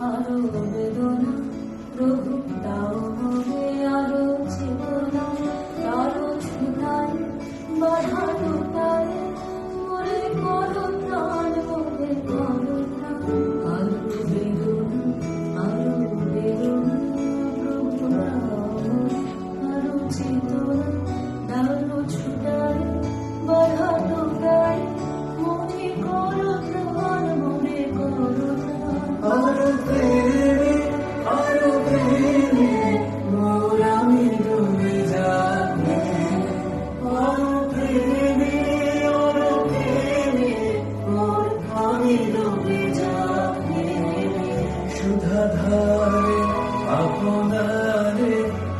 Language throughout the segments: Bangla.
আরো বেদনা প্রভু দাও মনে আরো চেতনা আরো ছুটায় বাধা ঢোকায় মনে করো প্রাণ মনে করো প্রাণ আরো বেদনা প্রভু দাও আরো চেতনা আরো ছুটায় বাধা ঢোকায় মনে করো প্রাণ মনে করো আরো প্রেমে মোর আমি ডুবে যাবে আরো প্রেমে মোর আমি ডুবে যাবে সুধাধারে আপনারে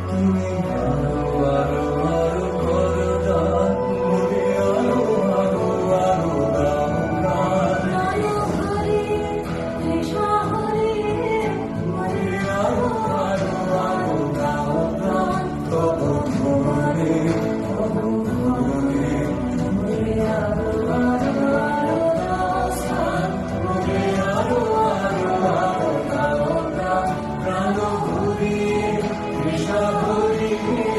তুমি আরো আরো আরো করো দান মোরে আরো আরো আরো দাও প্রাণ প্রাণ ভরিয়ে